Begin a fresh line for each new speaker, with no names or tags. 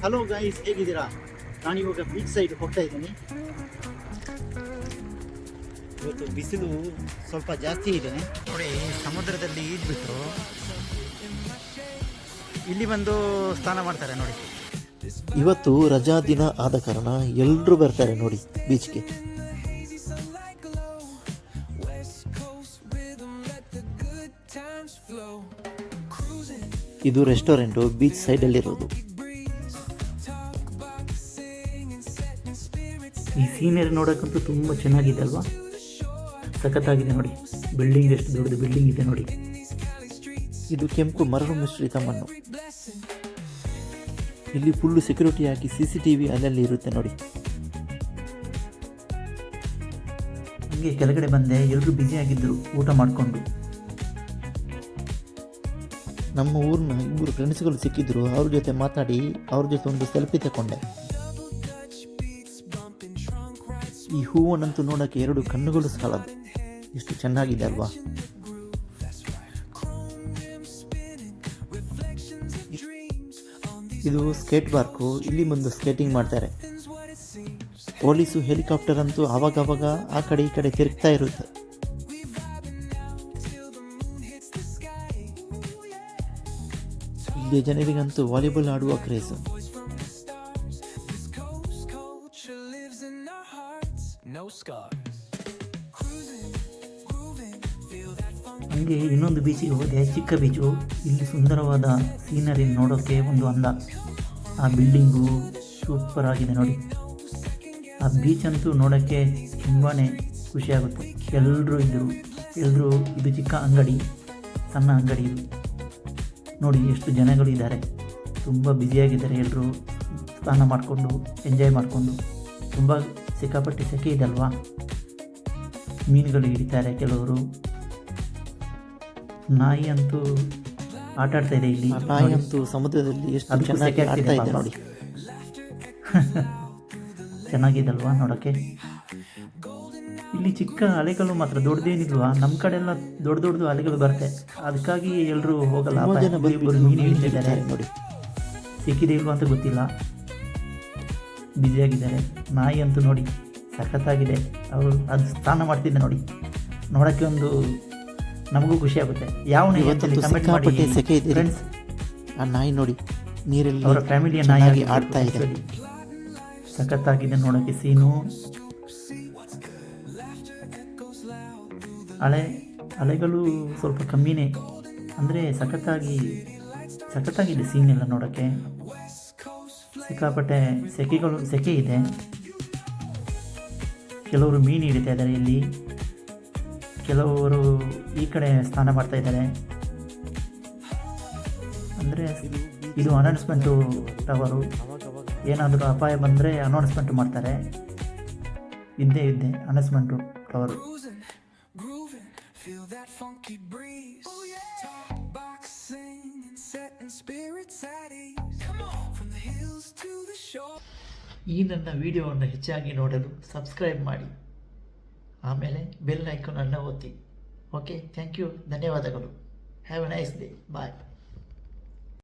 Hello guys, ಹೇಗಿದ್ದೀರಾ? ನಾನಿವಾಗ beach side ಹೋಗ್ತಾ ಇದ್ದೀನಿ. ಇವತ್ತು ಬಿಸಿಲು ಸ್ವಲ್ಪ ಜಾಸ್ತಿ ಇದೆ ನೋಡಿ. ಸಮುದ್ರದಲ್ಲಿ ಈಜ್ಬಿಟ್ಟು ಇಲ್ಲಿ ಬಂದು ಸ್ನಾನ ಮಾಡ್ತಾರೆ ನೋಡಿ.
ಇವತ್ತು ರಜಾ ದಿನ ಆದ ಕಾರಣ ಎಲ್ಲರೂ ಬರ್ತಾರೆ ನೋಡಿ ಬೀಚ್ಗೆ. ಇದು ರೆಸ್ಟೋರೆಂಟು ಬೀಚ್ ಸೈಡಲ್ಲಿರೋದು.
ಈ ಸೀನರಿ ನೋಡೋಕ್ಕಂತೂ ತುಂಬ ಚೆನ್ನಾಗಿದೆ ಅಲ್ವಾ? ಸಖತ್ತಾಗಿದೆ ನೋಡಿ. ಬಿಲ್ಡಿಂಗ್ ಎಷ್ಟು ದೊಡ್ಡದು ಬಿಲ್ಡಿಂಗ್ ಇದೆ ನೋಡಿ.
ಇದು ಕೆಂಪು ಮರಳು ಮಿಶ್ರಿತ ಮಣ್ಣು. ಇಲ್ಲಿ ಫುಲ್ಲು ಸೆಕ್ಯೂರಿಟಿ ಹಾಕಿ CCTV ಅಲ್ಲಲ್ಲಿ ಇರುತ್ತೆ ನೋಡಿ.
ಹಂಗೆ ಕೆಳಗಡೆ ಬಂದೆ, ಎಲ್ಲರೂ ಬ್ಯುಸಿಯಾಗಿದ್ದರು ಊಟ ಮಾಡಿಕೊಂಡು.
ನಮ್ಮ ಊರಿನ 2 ಫ್ರೆಂಡ್ಸ್ಗಳು ಸಿಕ್ಕಿದ್ರು. ಅವ್ರ ಜೊತೆ ಮಾತಾಡಿ ಅವ್ರ ಜೊತೆ ಒಂದು ಸೆಲ್ಫಿ ತಗೊಂಡೆ. ಈ ಹೂವನ್ನಂತೂ ನೋಡೋಕ್ಕೆ 2 ಕಣ್ಣುಗಳು ಸಾಲದು, ಎಷ್ಟು ಚೆನ್ನಾಗಿದೆ ಅಲ್ವಾ? ಇದು ಸ್ಕೇಟ್ ಪಾರ್ಕು. ಇಲ್ಲಿ ಬಂದು ಸ್ಕೇಟಿಂಗ್ ಮಾಡ್ತಾರೆ. ಪೊಲೀಸು ಹೆಲಿಕಾಪ್ಟರ್ ಅಂತೂ ಆವಾಗವಾಗ ಆ ಕಡೆ ಈ ಕಡೆ ತಿರುಗ್ತಾ ಇರುತ್ತೆ. ಇಲ್ಲಿ ಜನರಿಗಂತೂ ವಾಲಿಬಾಲ್ ಆಡುವ ಕ್ರೇಜ್.
ಹಂಗೆ ಇನ್ನೊಂದು ಬೀಚಿಗೆ ಹೋದೆ, ಚಿಕ್ಕ ಬೀಚು. ಇಲ್ಲಿ ಸುಂದರವಾದ ಸೀನರಿ ನೋಡೋಕ್ಕೆ ಒಂದು ಅಂದ. ಆ ಬಿಲ್ಡಿಂಗು ಸೂಪರ್ ಆಗಿದೆ ನೋಡಿ. ಆ ಬೀಚ್ ಅಂತೂ ನೋಡೋಕ್ಕೆ ತುಂಬಾ ಖುಷಿಯಾಗುತ್ತೆ. ಎಲ್ಲರೂ ಇದ್ದರು. ಇದು ಚಿಕ್ಕ ಅಂಗಡಿ, ಸಣ್ಣ ಅಂಗಡಿ ಇದು ನೋಡಿ. ಎಷ್ಟು ಜನಗಳು ಇದ್ದಾರೆ, ತುಂಬ ಬ್ಯುಸಿಯಾಗಿದ್ದಾರೆ. ಎಲ್ಲರೂ ಸ್ನಾನ ಮಾಡಿಕೊಂಡು ಎಂಜಾಯ್ ಮಾಡಿಕೊಂಡು. ತುಂಬ ಸಿಕ್ಕಾಪಟ್ಟೆ ಸೆಕೆ ಇದೆ ಅಲ್ವಾ? ಮೀನುಗಳು ಹಿಡಿತಾರೆ ಕೆಲವರು. ನಾಯಿ ಅಂತೂ ಆಟ ಆಡ್ತಾ ಇದೆ ಇಲ್ಲಿ.
ನಾಯಿ ಅಂತೂ ಸಮುದ್ರದಲ್ಲಿ ಎಷ್ಟು ಚೆನ್ನಾಗಿ ಆಡ್ತಾ ಇದೆ ನೋಡಿ.
ಚೆನ್ನಾಗಿದಲ್ವಾ ನೋಡೋಕ್ಕೆ? ಇಲ್ಲಿ ಚಿಕ್ಕ ಅಲೆಗಳು ಮಾತ್ರ, ದೊಡ್ಡದೇನಿಲ್ವಾ? ನಮ್ಮ ಕಡೆ ಎಲ್ಲ ದೊಡ್ಡ ಅಲೆಗಳು ಬರುತ್ತೆ, ಅದಕ್ಕಾಗಿ ಎಲ್ಲರೂ ಹೋಗಲ್ಲ. ಮೀನು ಹಿಡಿತಿದ್ದಾರೆ ನೋಡಿ. ಸಿಕ್ಕಿದೆ ಇಲ್ವಾ ಅಂತ ಗೊತ್ತಿಲ್ಲ, ಬ್ಯುಸಿಯಾಗಿದ್ದಾರೆ. ನಾಯಿ ಅಂತೂ ನೋಡಿ ಸಖತ್ತಾಗಿದೆ. ಅವರು ಅದು ಸ್ನಾನ ಮಾಡ್ತಿದ್ದೆ ನೋಡಿ. ನೋಡೋಕ್ಕೆ ಒಂದು ನಮಗೂ ಖುಷಿ ಆಗುತ್ತೆ. ಯಾವ ನಾಯಿ ಅಂತ ಕಮೆಂಟ್ ಮಾಡಿ ಫ್ರೆಂಡ್ಸ್.
ಆ ನಾಯಿ ನೋಡಿ ನೀರಲ್ಲಿ
ಅವರ ಫ್ಯಾಮಿಲಿಯ ನಾಯಿ
ಆಡ್ತಾ ಇದೆ.
ಸಖತ್ತಾಗಿದೆ ನೋಡೋಕ್ಕೆ ಸೀನು. ಅಲೆಗಳು ಸ್ವಲ್ಪ ಕಮ್ಮಿನೇ, ಅಂದರೆ ಸಖತ್ತಾಗಿದೆ ಸೀನ್ ಎಲ್ಲ ನೋಡೋಕ್ಕೆ. ಸಿಕ್ಕಾಪಟ್ಟೆ ಸೆಕೆ ಇದೆ. ಕೆಲವರು ಮೀನು ಹಿಡಿತಾ ಇದ್ದಾರೆ ಇಲ್ಲಿ, ಕೆಲವರು ಈ ಕಡೆ ಸ್ನಾನ ಮಾಡ್ತಾ ಇದ್ದಾರೆ. ಅಂದರೆ ಇದು ಅನೌನ್ಸ್ಮೆಂಟು ಟವರು. ಏನಾದರೂ ಅಪಾಯ ಬಂದರೆ ಅನೌನ್ಸ್ಮೆಂಟ್ ಮಾಡ್ತಾರೆ. ಇದ್ದೇ ಅನೌನ್ಸ್ಮೆಂಟು ಟವರು. ಈ ನನ್ನ ವಿಡಿಯೋವನ್ನು ಹೆಚ್ಚಾಗಿ ನೋಡಲು ಸಬ್ಸ್ಕ್ರೈಬ್ ಮಾಡಿ, ಆಮೇಲೆ ಬೆಲ್ ಐಕಾನನ್ನು ಒತ್ತಿ. ಓಕೆ, ಥ್ಯಾಂಕ್ ಯು, ಧನ್ಯವಾದಗಳು. Have a nice day. Bye.